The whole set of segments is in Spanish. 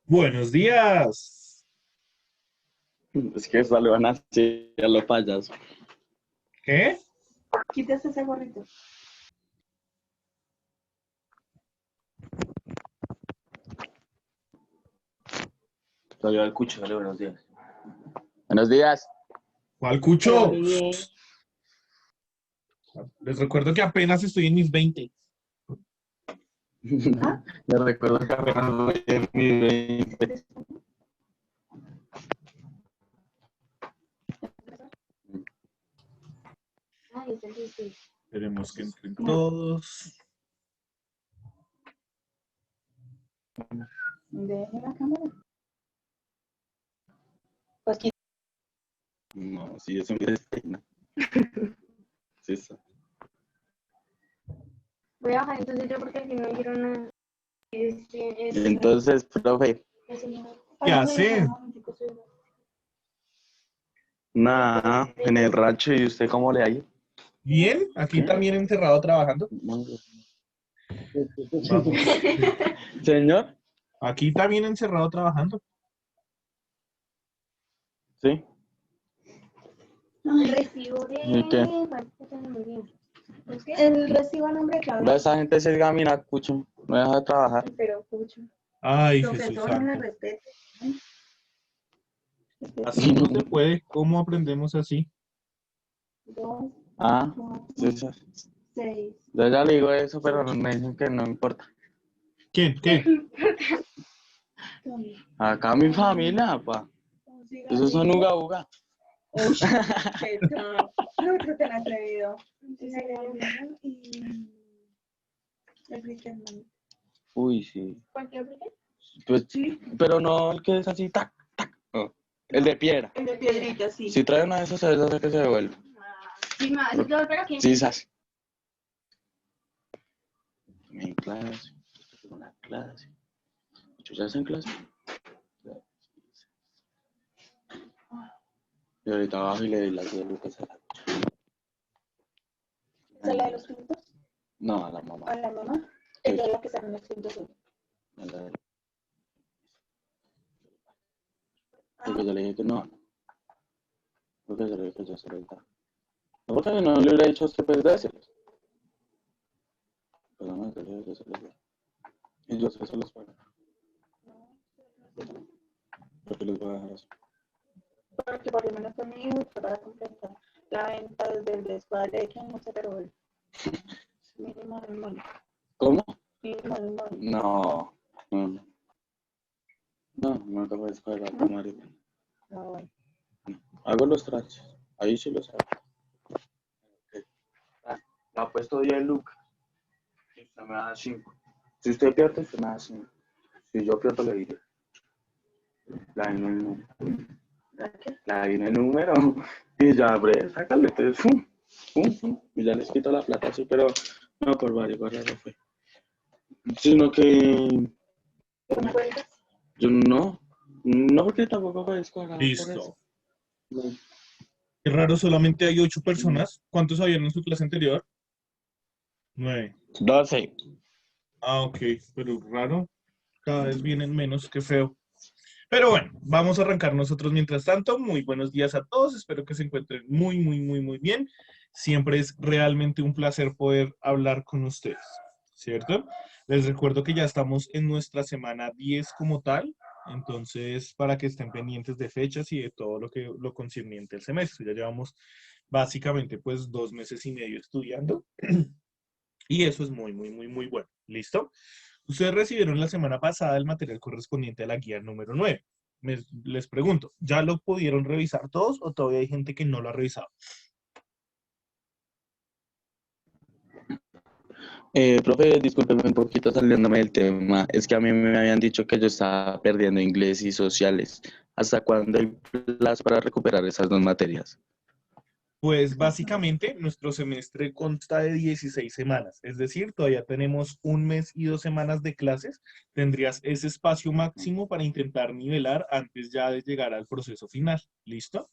Buenos días. Es que saludan así a los payasos. ¿Qué? Quítese ese gorrito. Salió al cucho, dale buenos días. Buenos días. ¿Cuál cucho? Les recuerdo que apenas estoy en mis 20. Les recuerdo que apenas voy en mi 20. Ay, ese sí, sí. Esperemos que entren todos. Deje la cámara. Pues quítese. No, sí, eso me despeina. Sí, eso. Voy a bajar entonces yo porque aquí no dijeron nada. Entonces, profe, ¿Qué hace? nada, en el rancho, ¿y usted cómo le ha ido? Bien, aquí ¿Qué? también encerrado trabajando. Vamos. Señor, Aquí también encerrado trabajando. sí. El recibo ¿Y qué? El recibo a nombre de Claudia. Esa gente se examina, cucho, no deja de trabajar. Pero, pucho. Ay, Jesús Profesora, me santo. respete. Así no se puede. ¿Cómo aprendemos así? 2, Ah, 4, sí, sí. 6. Yo ya le digo eso, pero me dicen que no importa. ¿Quién? ¿Qué? Acá mi familia, pa. Esos son uga uga. Uy, qué tal. No, creo que no he atrevido. Uy, sí. ¿Cualquier aplique? Pues sí, pero no el que es así, tac, tac. No. El de piedra. El de piedrita, sí. Si trae una de esas, es hace que se devuelve. Sí, me va a decir todo, pero aquí. Sí, sas. En clase. Una clase. ¿Muchos ya hacen clase? Y ahorita abajo y le doy las 10 lucas a la... ¿Esa es la de los puntos? No, a la mamá. ¿A la mamá? Ella es la que saca los puntos hoy. A la... Porque yo le dije que no. Porque yo le dije que yo se lo daba. No, porque no le hubiera dicho a usted, pues, dárselos. Pero no, yo le dije que se los daba. Y yo se los pago. Porque les voy a dejar así. Porque por lo menos conmigo fue para completar la venta desde el descuadre de que no se pero el mínimo del mundo. ¿Cómo? Mínimo del mundo. No. No. No te puedes pagar, marica. No, bueno. Hago los trajes. Ahí sí los hago. Okay. Le ha puesto 10 lucas. Y usted me da 5. Si usted pierde, usted me da 5. Si yo pierdo, le diré. La vino el número. La vino el número. Y ya, bre, sácale. Entonces, y ya les quito la plata así, pero no por varios raro fue. Sino que ¿Tú me cuentas? yo no. No, porque tampoco fue descuadrado por eso. Listo. No. Qué raro, solamente hay 8 personas. ¿Cuántos habían en su clase anterior? 9. 12. Ah, ok, pero raro. Cada vez vienen menos, qué feo. Pero bueno, vamos a arrancar nosotros mientras tanto. Muy buenos días a todos. Espero que se encuentren muy, muy, muy, muy bien. Siempre es realmente un placer poder hablar con ustedes, ¿cierto? Les recuerdo que ya estamos en nuestra semana 10 como tal. Entonces, para que estén pendientes de fechas y de todo lo concerniente al semestre. Ya llevamos básicamente pues 2 meses y medio estudiando. Y eso es muy, muy, muy, muy bueno. ¿Listo? Ustedes recibieron la semana pasada el material correspondiente a la guía número 9. Les pregunto, ¿ya lo pudieron revisar todos o todavía hay gente que no lo ha revisado? Profe, discúlpeme un poquito saliéndome del tema. Es que a mí me habían dicho que yo estaba perdiendo inglés y sociales. ¿Hasta cuándo hay plazo para recuperar esas dos materias? Pues básicamente nuestro semestre consta de 16 semanas, es decir, todavía tenemos 1 mes y 2 semanas de clases. Tendrías ese espacio máximo para intentar nivelar antes ya de llegar al proceso final. ¿Listo?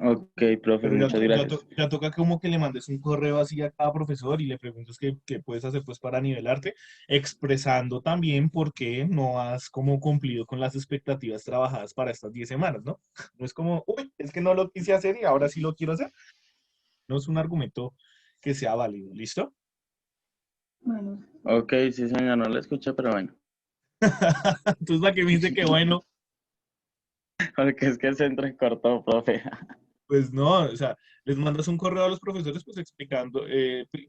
Ok, profe, Pero muchas gracias. ya toca como que le mandes un correo así a cada profesor y le preguntes qué puedes hacer pues para nivelarte, expresando también por qué no has como cumplido con las expectativas trabajadas para estas 10 semanas, ¿no? No es como, uy, es que no lo quise hacer y ahora sí lo quiero hacer. No es un argumento que sea válido, ¿listo? Bueno, Ok, sí, señor, no lo escuché, pero bueno. Entonces, ¿para qué me dice que bueno? Porque es que se entrecortó, profe. Pues no, o sea, les mandas un correo a los profesores pues explicando,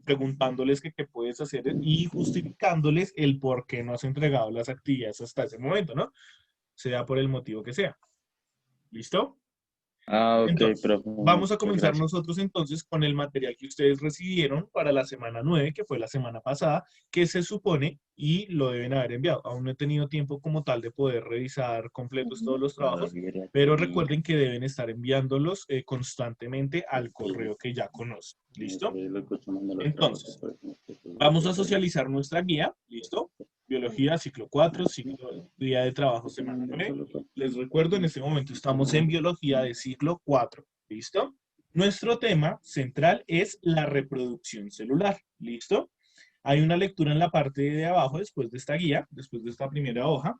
preguntándoles que qué puedes hacer y justificándoles el por qué no has entregado las actividades hasta ese momento, ¿no? Sea por el motivo que sea. ¿Listo? Ah, ok, Entonces, profe, vamos a muchas comenzar gracias. nosotros entonces con el material que ustedes recibieron para la semana 9, que fue la semana pasada, que se supone y lo deben haber enviado. Aún no he tenido tiempo como tal de poder revisar completos todos los trabajos, pero recuerden que deben estar enviándolos constantemente al correo que ya conocen. ¿Listo? Entonces, vamos a socializar nuestra guía, ¿listo? Biología, ciclo 4, ciclo, día de trabajo, semana 9. Les recuerdo, en este momento estamos en biología de ciclo 4, ¿listo? Nuestro tema central es la reproducción celular, ¿listo? Hay una lectura en la parte de abajo después de esta guía, después de esta primera hoja,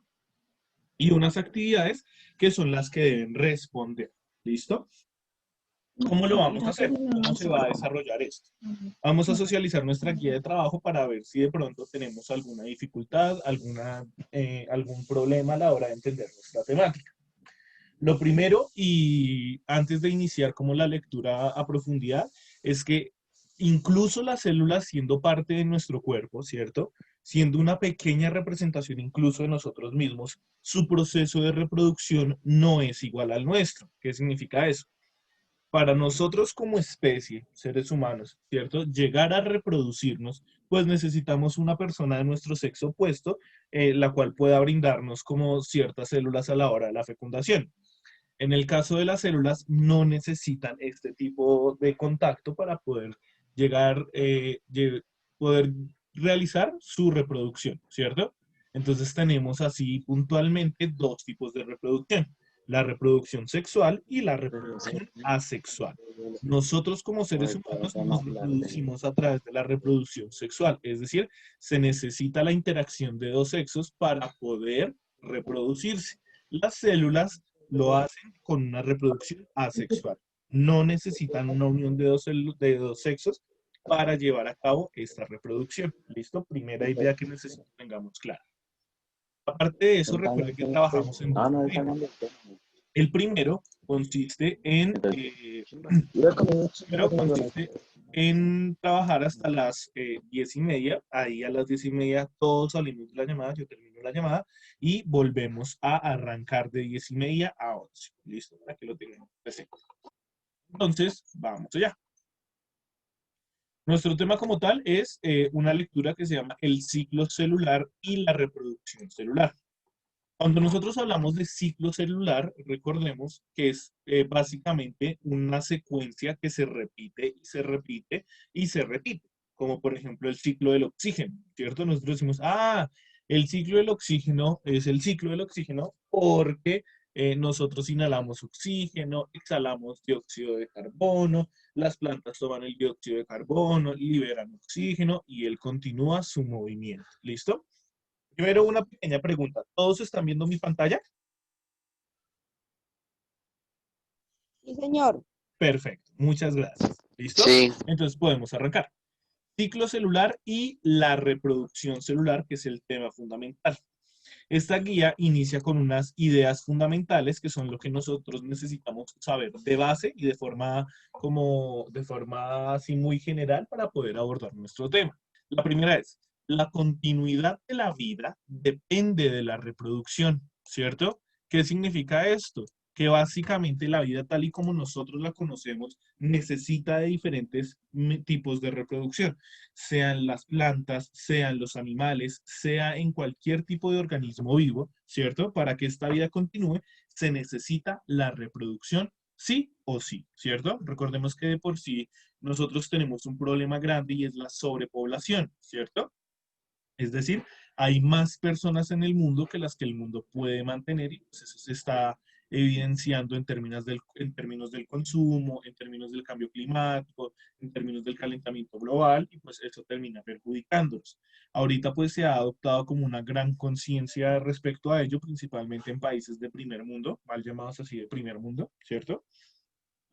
y unas actividades que son las que deben responder, ¿listo? ¿Cómo lo vamos a era hacer? serio, ¿Cómo no se sé. va a desarrollar esto? Vamos a socializar nuestra guía de trabajo para ver si de pronto tenemos alguna dificultad, algún problema a la hora de entender nuestra temática. Lo primero, y antes de iniciar como la lectura a profundidad, es que incluso las células siendo parte de nuestro cuerpo, ¿cierto? Siendo una pequeña representación incluso de nosotros mismos, su proceso de reproducción no es igual al nuestro. ¿Qué significa eso? Para nosotros como especie, seres humanos, ¿cierto? Llegar a reproducirnos, pues necesitamos una persona de nuestro sexo opuesto, la cual pueda brindarnos como ciertas células a la hora de la fecundación. En el caso de las células, no necesitan este tipo de contacto para poder llegar, poder realizar su reproducción, ¿cierto? Entonces tenemos así puntualmente dos tipos de reproducción, la reproducción sexual y la reproducción asexual. Nosotros como seres humanos nos reproducimos a través de la reproducción sexual, es decir, se necesita la interacción de dos sexos para poder reproducirse. Las células lo hacen con una reproducción asexual. No necesitan una unión de de dos sexos para llevar a cabo esta reproducción. ¿Listo? Primera idea que necesito que tengamos clara. Aparte de eso, recuerden que trabajamos en Ah, dos no, está modelos. mal. El primero consiste en trabajar hasta las 10:30. Ahí a las 10:30 todos salimos de la llamada, yo termino la llamada y volvemos a arrancar de 10:30 a 11. Listo, para que lo tengamos presente. Entonces, vamos allá. Nuestro tema como tal es una lectura que se llama el ciclo celular y la reproducción celular. Cuando nosotros hablamos de ciclo celular, recordemos que es básicamente una secuencia que se repite y se repite y se repite, como por ejemplo el ciclo del oxígeno, ¿cierto? Nosotros decimos, el ciclo del oxígeno es el ciclo del oxígeno porque nosotros inhalamos oxígeno, exhalamos dióxido de carbono, las plantas toman el dióxido de carbono, liberan oxígeno y él continúa su movimiento. ¿Listo? Primero, una pequeña pregunta. ¿Todos están viendo mi pantalla? Sí, señor. Perfecto. Muchas gracias. ¿Listo? Sí, Entonces podemos arrancar. Ciclo celular y la reproducción celular, que es el tema fundamental. Esta guía inicia con unas ideas fundamentales que son lo que nosotros necesitamos saber de base y de forma así muy general para poder abordar nuestro tema. La primera es, la continuidad de la vida depende de la reproducción, ¿cierto? ¿Qué significa esto? Que básicamente la vida tal y como nosotros la conocemos necesita de diferentes tipos de reproducción, sean las plantas, sean los animales, sea en cualquier tipo de organismo vivo, ¿cierto? Para que esta vida continúe, se necesita la reproducción sí o sí, ¿cierto? Recordemos que de por sí nosotros tenemos un problema grande y es la sobrepoblación, ¿cierto? Es decir, hay más personas en el mundo que las que el mundo puede mantener y pues eso se está evidenciando en términos del consumo, en términos del cambio climático, en términos del calentamiento global, y pues eso termina perjudicándolos. Ahorita pues se ha adoptado como una gran conciencia respecto a ello, principalmente en países de primer mundo, mal llamados así de primer mundo, ¿cierto?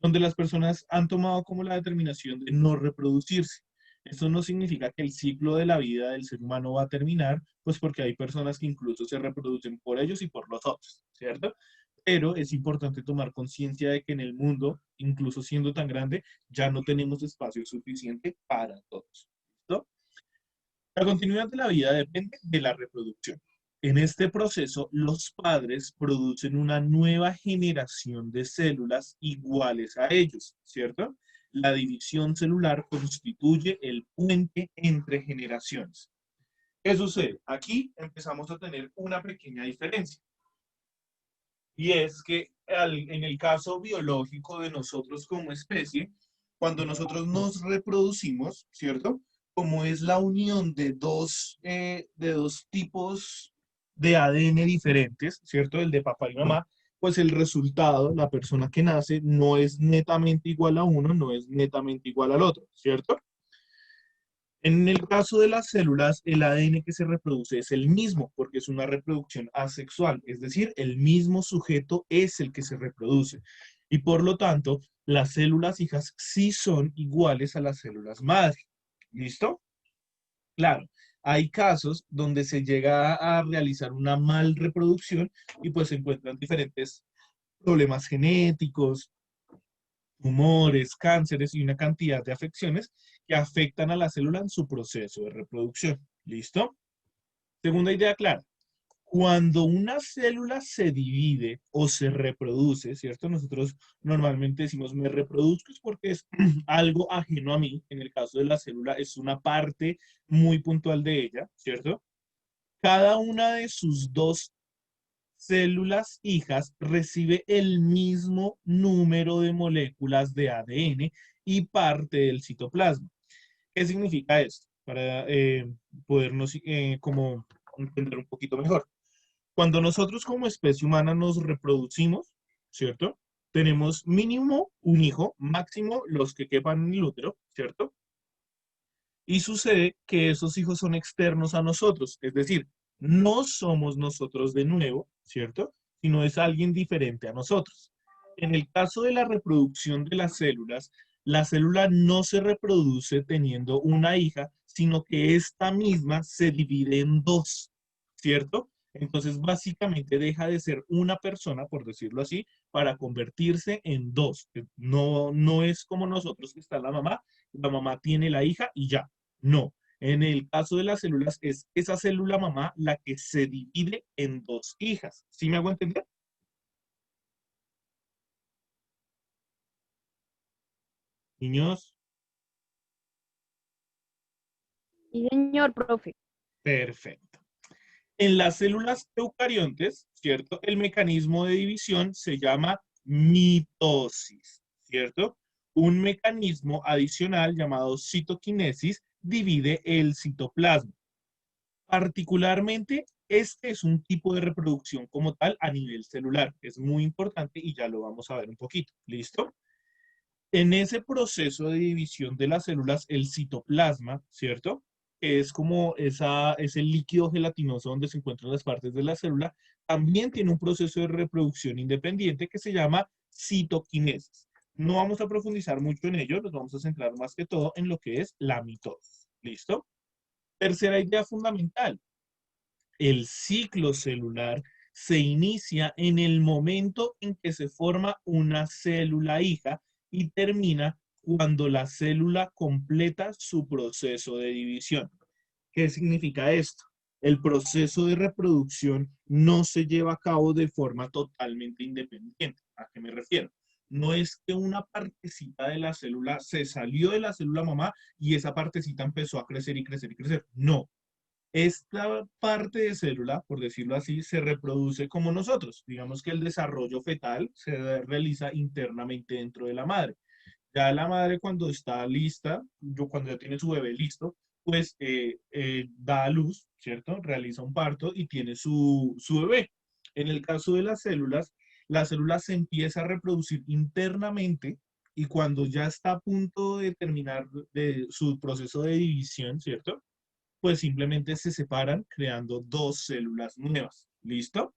Donde las personas han tomado como la determinación de no reproducirse. Esto no significa que el ciclo de la vida del ser humano va a terminar, pues porque hay personas que incluso se reproducen por ellos y por los otros, ¿cierto? Pero es importante tomar conciencia de que en el mundo, incluso siendo tan grande, ya no tenemos espacio suficiente para todos. ¿Listo? La continuidad de la vida depende de la reproducción. En este proceso, los padres producen una nueva generación de células iguales a ellos, ¿cierto? La división celular constituye el puente entre generaciones. ¿Qué sucede? Aquí empezamos a tener una pequeña diferencia. Y es que en el caso biológico de nosotros como especie, cuando nosotros nos reproducimos, ¿cierto? Como es la unión de dos tipos de ADN diferentes, ¿cierto? El de papá y mamá, pues el resultado, la persona que nace, no es netamente igual a uno, no es netamente igual al otro, ¿cierto? En el caso de las células, el ADN que se reproduce es el mismo, porque es una reproducción asexual, es decir, el mismo sujeto es el que se reproduce. Y por lo tanto, las células hijas sí son iguales a las células madre. ¿Listo? Claro, hay casos donde se llega a realizar una mal reproducción y pues se encuentran diferentes problemas genéticos, tumores, cánceres y una cantidad de afecciones que afectan a la célula en su proceso de reproducción. ¿Listo? Segunda idea clara. Cuando una célula se divide o se reproduce, ¿cierto? Nosotros normalmente decimos me reproduzco es porque es algo ajeno a mí. En el caso de la célula es una parte muy puntual de ella, ¿cierto? Cada una de sus dos células hijas recibe el mismo número de moléculas de ADN y parte del citoplasma. ¿Qué significa esto? Para podernos como entender un poquito mejor. Cuando nosotros como especie humana nos reproducimos, ¿cierto? Tenemos mínimo un hijo, máximo los que quepan en el útero, ¿cierto? Y sucede que esos hijos son externos a nosotros, es decir, no somos nosotros de nuevo, ¿cierto? Sino es alguien diferente a nosotros. En el caso de la reproducción de las células, la célula no se reproduce teniendo una hija, sino que esta misma se divide en dos, ¿cierto? Entonces, básicamente deja de ser una persona, por decirlo así, para convertirse en dos. No, no es como nosotros que está la mamá tiene la hija y ya. No, en el caso de las células es esa célula mamá la que se divide en dos hijas. ¿Sí me hago entender? Niños, Sí, señor, profe. perfecto. En las células eucariontes, ¿cierto? El mecanismo de división se llama mitosis, ¿cierto? Un mecanismo adicional llamado citoquinesis divide el citoplasma. Particularmente, este es un tipo de reproducción como tal a nivel celular. Es muy importante y ya lo vamos a ver un poquito. ¿Listo? En ese proceso de división de las células, el citoplasma, ¿cierto? Que es como ese líquido gelatinoso donde se encuentran las partes de la célula, también tiene un proceso de reproducción independiente que se llama citoquinesis. No vamos a profundizar mucho en ello, nos vamos a centrar más que todo en lo que es la mitosis. ¿Listo? Tercera idea fundamental. El ciclo celular se inicia en el momento en que se forma una célula hija y termina cuando la célula completa su proceso de división. ¿Qué significa esto? El proceso de reproducción no se lleva a cabo de forma totalmente independiente. ¿A qué me refiero? No es que una partecita de la célula se salió de la célula mamá y esa partecita empezó a crecer y crecer y crecer. No, esta parte de célula, por decirlo así, se reproduce como nosotros. Digamos que el desarrollo fetal se realiza internamente dentro de la madre. Ya la madre cuando está lista, cuando ya tiene su bebé listo, pues da a luz, ¿cierto? Realiza un parto y tiene su bebé. En el caso de las células, la célula se empieza a reproducir internamente y cuando ya está a punto de terminar de su proceso de división, ¿cierto? Pues simplemente se separan creando dos células nuevas. ¿Listo?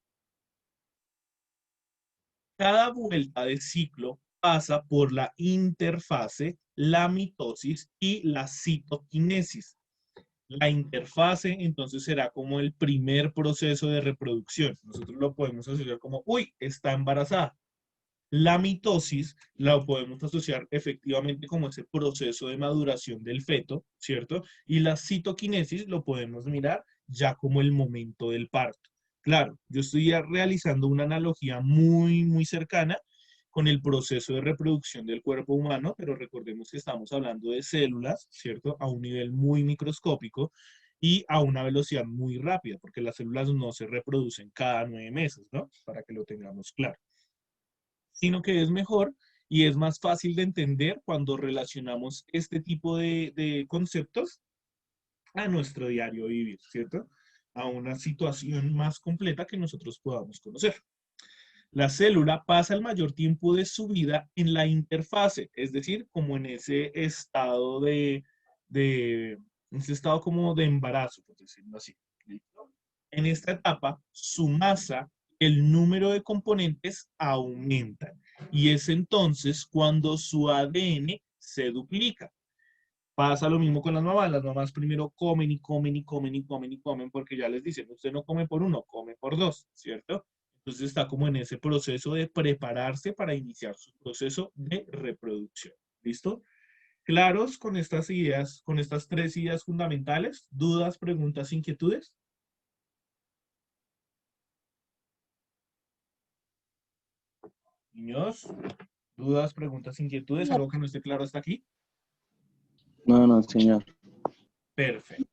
Cada vuelta de ciclo pasa por la interfase, la mitosis y la citoquinesis. La interfase entonces será como el primer proceso de reproducción. Nosotros lo podemos asociar como, uy, está embarazada. La mitosis la podemos asociar efectivamente como ese proceso de maduración del feto, ¿cierto? Y la citoquinesis lo podemos mirar ya como el momento del parto. Claro, yo estoy ya realizando una analogía muy, muy cercana con el proceso de reproducción del cuerpo humano, pero recordemos que estamos hablando de células, ¿cierto? A un nivel muy microscópico y a una velocidad muy rápida, porque las células no se reproducen cada 9 meses, ¿no? Para que lo tengamos claro, sino que es mejor y es más fácil de entender cuando relacionamos este tipo de conceptos a nuestro diario vivir, ¿cierto? A una situación más completa que nosotros podamos conocer. La célula pasa el mayor tiempo de su vida en la interfase, es decir, como en ese estado de en ese estado como de embarazo, por decirlo así. ¿Listo? En esta etapa, su masa, el número de componentes aumentan y es entonces cuando su ADN se duplica. Pasa lo mismo con las mamás primero comen y comen y comen y comen y comen porque ya les dicen, usted no come por uno, come por dos, ¿cierto? Entonces está como en ese proceso de prepararse para iniciar su proceso de reproducción. ¿Listo? ¿Claros con estas ideas, con estas tres ideas fundamentales? ¿Dudas, preguntas, inquietudes? Niños, ¿dudas, preguntas, inquietudes? ¿Algo que no esté claro hasta aquí? No, no, señor. Perfecto.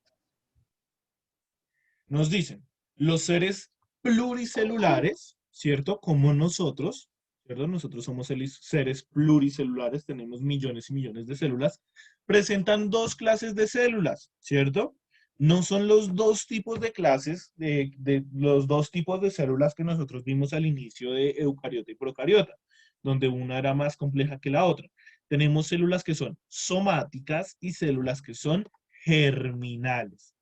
Nos dicen, los seres pluricelulares, ¿cierto? Como nosotros, ¿cierto? Nosotros somos seres pluricelulares, tenemos millones y millones de células, presentan dos clases de células, ¿cierto? No son los dos tipos de clases, de los dos tipos de células que nosotros vimos al inicio de eucariota y procariota, donde una era más compleja que la otra. Tenemos células que son somáticas y células que son germinales.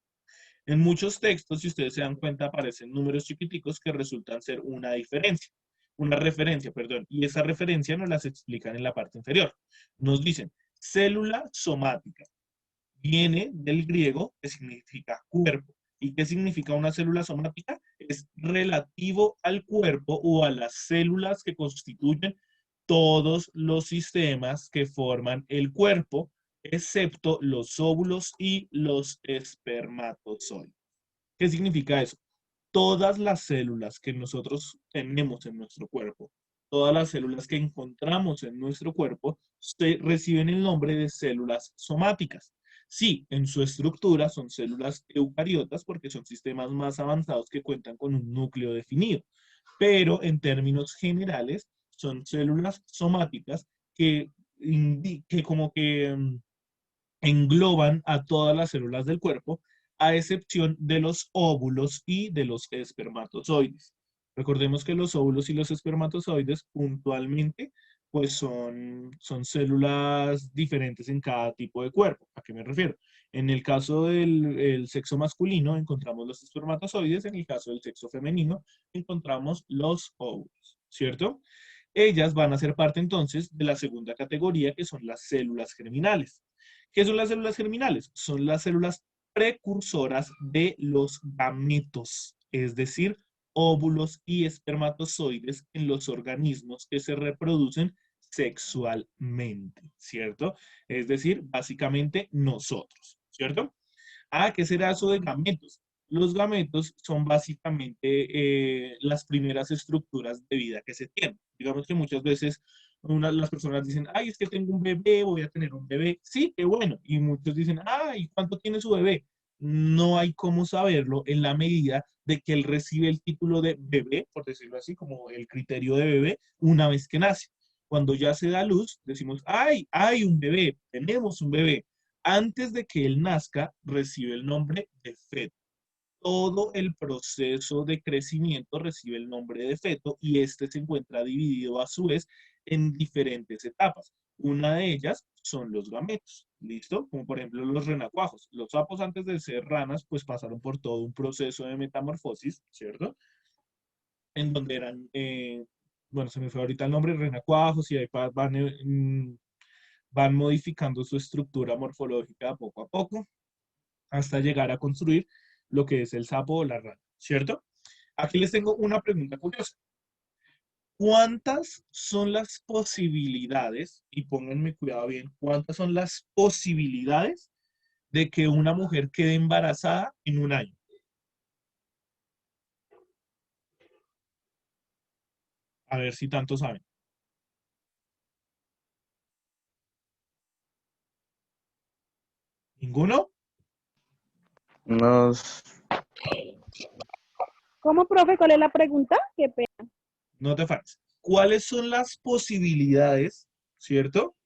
En muchos textos, si ustedes se dan cuenta, aparecen números chiquiticos que resultan ser una referencia, perdón, y esa referencia nos las explican en la parte inferior. Nos dicen, célula somática, viene del griego que significa cuerpo. ¿Y qué significa una célula somática? Es relativo al cuerpo o a las células que constituyen todos los sistemas que forman el cuerpo, excepto los óvulos y los espermatozoides. ¿Qué significa eso? Todas las células que nosotros tenemos en nuestro cuerpo, todas las células que encontramos en nuestro cuerpo, reciben el nombre de células somáticas. Sí, en su estructura son células eucariotas porque son sistemas más avanzados que cuentan con un núcleo definido, pero en términos generales son células somáticas que como que engloban a todas las células del cuerpo, a excepción de los óvulos y de los espermatozoides. Recordemos que los óvulos y los espermatozoides puntualmente pues son células diferentes en cada tipo de cuerpo. ¿A qué me refiero? En el caso del sexo masculino encontramos los espermatozoides, en el caso del sexo femenino encontramos los óvulos, ¿cierto? Ellas van a ser parte entonces de la segunda categoría, que son las células germinales. ¿Qué son las células germinales? Son las células precursoras de los gametos, es decir, óvulos y espermatozoides en los organismos que se reproducen sexualmente, ¿cierto? Es decir, básicamente nosotros, ¿cierto? Ah, ¿qué será eso de gametos? Los gametos son básicamente las primeras estructuras de vida que se tienen. Digamos que muchas veces las personas dicen, ay, es que tengo un bebé, voy a tener un bebé. Sí, qué bueno. Y muchos dicen, ay, ¿cuánto tiene su bebé? No hay cómo saberlo en la medida de que él recibe el título de bebé, por decirlo así, como el criterio de bebé, una vez que nace. Cuando ya se da luz, decimos, ay, hay un bebé, tenemos un bebé. Antes de que él nazca, recibe el nombre de feto. todo el proceso de crecimiento recibe el nombre de feto y este se encuentra dividido a su vez en diferentes etapas. Una de ellas son los gametos, ¿listo? Como por ejemplo los renacuajos. Los sapos antes de ser ranas, pues pasaron por todo un proceso de metamorfosis, ¿cierto? En donde eran, bueno, se me fue ahorita el nombre, renacuajos, y ahí van modificando su estructura morfológica poco a poco, hasta llegar a construir lo que es el sapo o la rana, ¿cierto? Aquí les tengo una pregunta curiosa. ¿Cuántas son las posibilidades, y pónganme cuidado bien, cuántas son las posibilidades de que una mujer quede embarazada en un año? A ver si tanto saben. ¿Ninguno? Unos, ¿Cómo, profe? ¿Cuál es la pregunta? Qué pena. No te falles. ¿Cuáles son las posibilidades, cierto,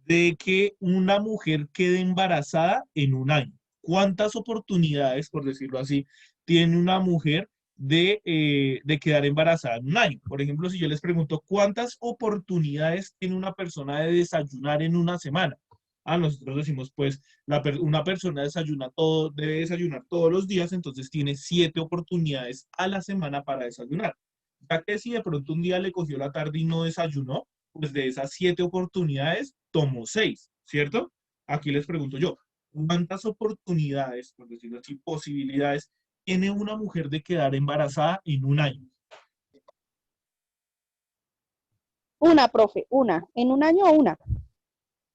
de que una mujer quede embarazada en un año? ¿Cuántas oportunidades, por decirlo así, tiene una mujer de quedar embarazada en un año? Por ejemplo, si yo les pregunto, ¿cuántas oportunidades tiene una persona de desayunar en una semana? Ah, nosotros decimos, pues, una persona debe desayunar todos los días, entonces tiene 7 oportunidades a la semana para desayunar. Ya que si de pronto un día le cogió la tarde y no desayunó, pues de esas 7 oportunidades tomó 6, ¿cierto? Aquí les pregunto yo, ¿cuántas oportunidades, por decirlo así, posibilidades tiene una mujer de quedar embarazada en un año? Una, profe, una. ¿En un año una?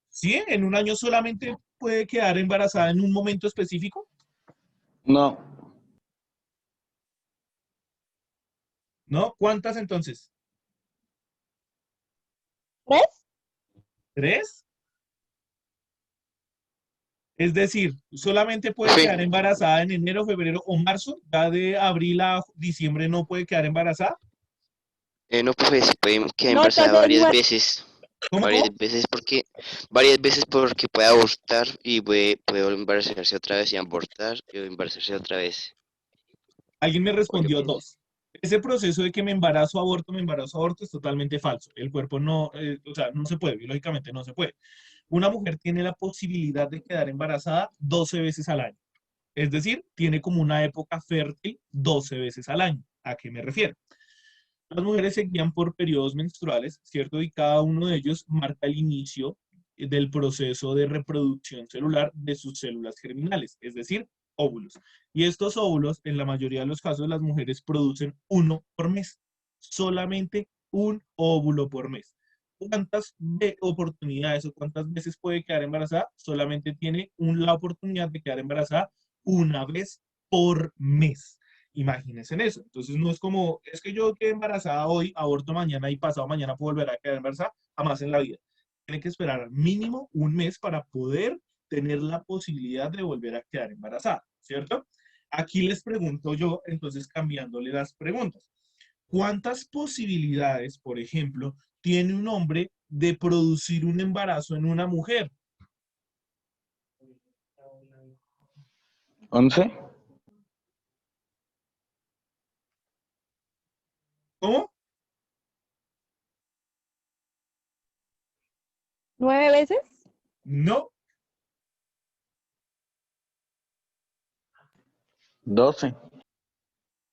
¿Sí? ¿En un año solamente puede quedar embarazada en un momento específico? no, ¿No? ¿Cuántas entonces? ¿Tres? ¿3? Es decir, solamente puede Sí, quedar embarazada en enero, febrero o marzo, ya de abril a diciembre no puede quedar embarazada. no, profe, se puede quedar No, embarazada entonces no es. ¿Cómo, cómo? varias veces porque puede abortar y puede embarazarse otra vez y abortar y embarazarse otra vez. Alguien me Oye, respondió pues, 2. Ese proceso de que me embarazo, aborto es totalmente falso. El cuerpo no, o sea, no se puede, biológicamente no se puede. Una mujer tiene la posibilidad de quedar embarazada 12 veces al año. Es decir, tiene como una época fértil 12 veces al año. ¿A qué me refiero? Las mujeres se guían por periodos menstruales, ¿cierto? Y cada uno de ellos marca el inicio del proceso de reproducción celular de sus células germinales, es decir, óvulos. Y estos óvulos, en la mayoría de los casos, las mujeres producen uno por mes, solamente un óvulo por mes. ¿Cuántas oportunidades o cuántas veces puede quedar embarazada? Solamente tiene la oportunidad de quedar embarazada una vez por mes. Imagínense en eso. Entonces no es como, es que yo quedé embarazada hoy, aborto mañana y pasado mañana puedo volver a quedar embarazada, jamás en la vida. Tiene que esperar mínimo un mes para poder tener la posibilidad de volver a quedar embarazada, ¿cierto? Aquí les pregunto yo, entonces cambiándole las preguntas. ¿Cuántas posibilidades, por ejemplo, tiene un hombre de producir un embarazo en una mujer? 11, ¿Cómo? 9 veces. No, 12.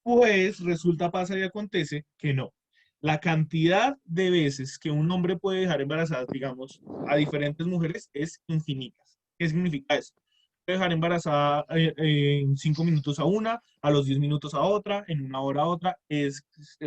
pues resulta, pasa y acontece que no. La cantidad de veces que un hombre puede dejar embarazadas, digamos, a diferentes mujeres es infinita. ¿Qué significa eso? Puede dejar embarazada en 5 minutos a una, a los 10 minutos a otra, en una hora a otra,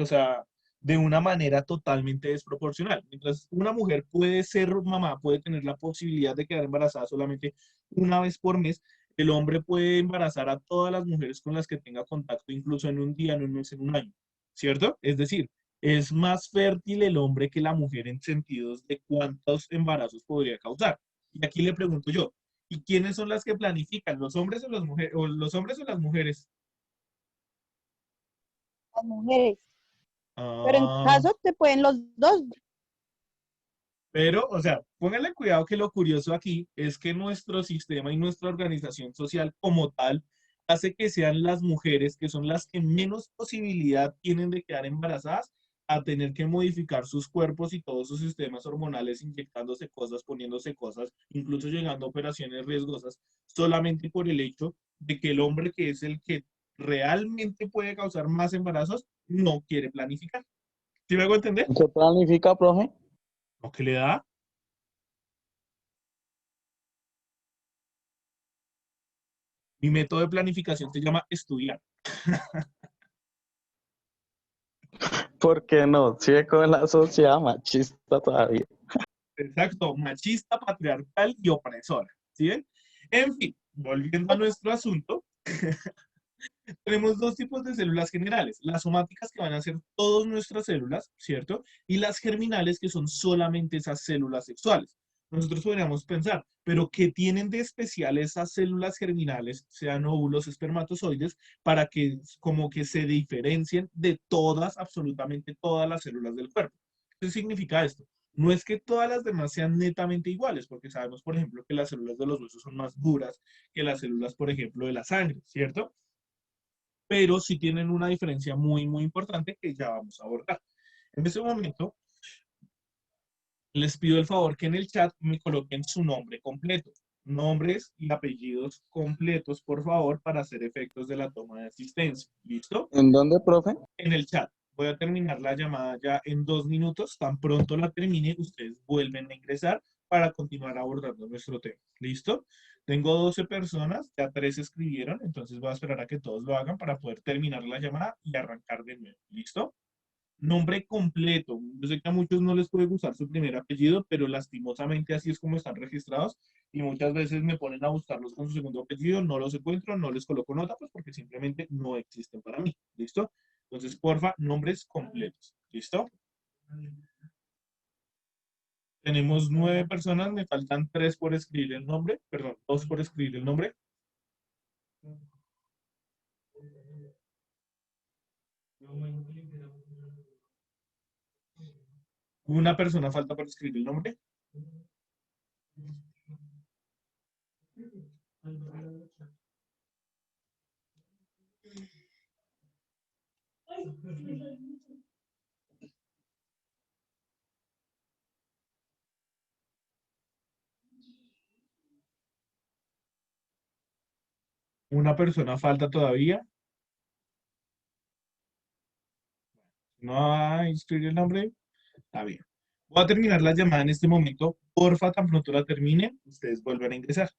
o sea, de una manera totalmente desproporcional. Mientras una mujer puede ser mamá, puede tener la posibilidad de quedar embarazada solamente una vez por mes, el hombre puede embarazar a todas las mujeres con las que tenga contacto, incluso en un día, en un mes, en un año, ¿cierto? Es decir, es más fértil el hombre que la mujer en sentidos de cuántos embarazos podría causar. Y aquí le pregunto yo, ¿y quiénes son las que planifican? ¿Los hombres o las mujeres? ¿O los hombres o las mujeres? Las mujeres. Pero en Ah, caso te pueden los dos. pero, o sea, pónganle cuidado que lo curioso aquí es que nuestro sistema y nuestra organización social como tal hace que sean las mujeres, que son las que menos posibilidad tienen de quedar embarazadas, a tener que modificar sus cuerpos y todos sus sistemas hormonales, inyectándose cosas, poniéndose cosas, incluso llegando a operaciones riesgosas, solamente por el hecho de que el hombre, que es el que realmente puede causar más embarazos, no quiere planificar. ¿Sí me hago entender? ¿Qué planifica, profe? ¿No que le da? Mi método de planificación se llama estudiar. ¿Por qué no? Sigue con la sociedad machista todavía. Exacto, machista, patriarcal y opresora. ¿Sí ven? En fin, volviendo a nuestro asunto, tenemos dos tipos de células generales, las somáticas, que van a ser todas nuestras células, ¿cierto? Y las germinales, que son solamente esas células sexuales. Nosotros podríamos pensar, pero ¿qué tienen de especial esas células germinales, sean óvulos, espermatozoides, para que como que se diferencien de todas, absolutamente todas las células del cuerpo? ¿Qué significa esto? No es que todas las demás sean netamente iguales, porque sabemos, por ejemplo, que las células de los huesos son más duras que las células, por ejemplo, de la sangre, ¿cierto? Pero sí tienen una diferencia muy, muy importante que ya vamos a abordar. En este momento, les pido el favor que en el chat me coloquen su nombre completo, nombres y apellidos completos, por favor, para hacer efectos de la toma de asistencia. ¿Listo? ¿En dónde, profe? En el chat. Voy a terminar la llamada ya en 2 minutos. Tan pronto la termine, ustedes vuelven a ingresar para continuar abordando nuestro tema. ¿Listo? Tengo 12 personas, ya 3 escribieron, entonces voy a esperar a que todos lo hagan para poder terminar la llamada y arrancar de nuevo. ¿Listo? Nombre completo. Yo sé que a muchos no les puede gustar su primer apellido, pero lastimosamente así es como están registrados y muchas veces me ponen a buscarlos con su segundo apellido, no los encuentro, no les coloco nota, pues porque simplemente no existen para mí. ¿Listo? Entonces, porfa, nombres completos. ¿Listo? Tenemos 9 personas, me faltan 3 por escribir el nombre, perdón, 2 por escribir el nombre. Una persona falta por escribir el nombre. Una persona falta todavía. No va a inscribir el nombre. Está bien. Voy a terminar la llamada en este momento. Porfa, tan pronto la termine, ustedes vuelven a ingresar.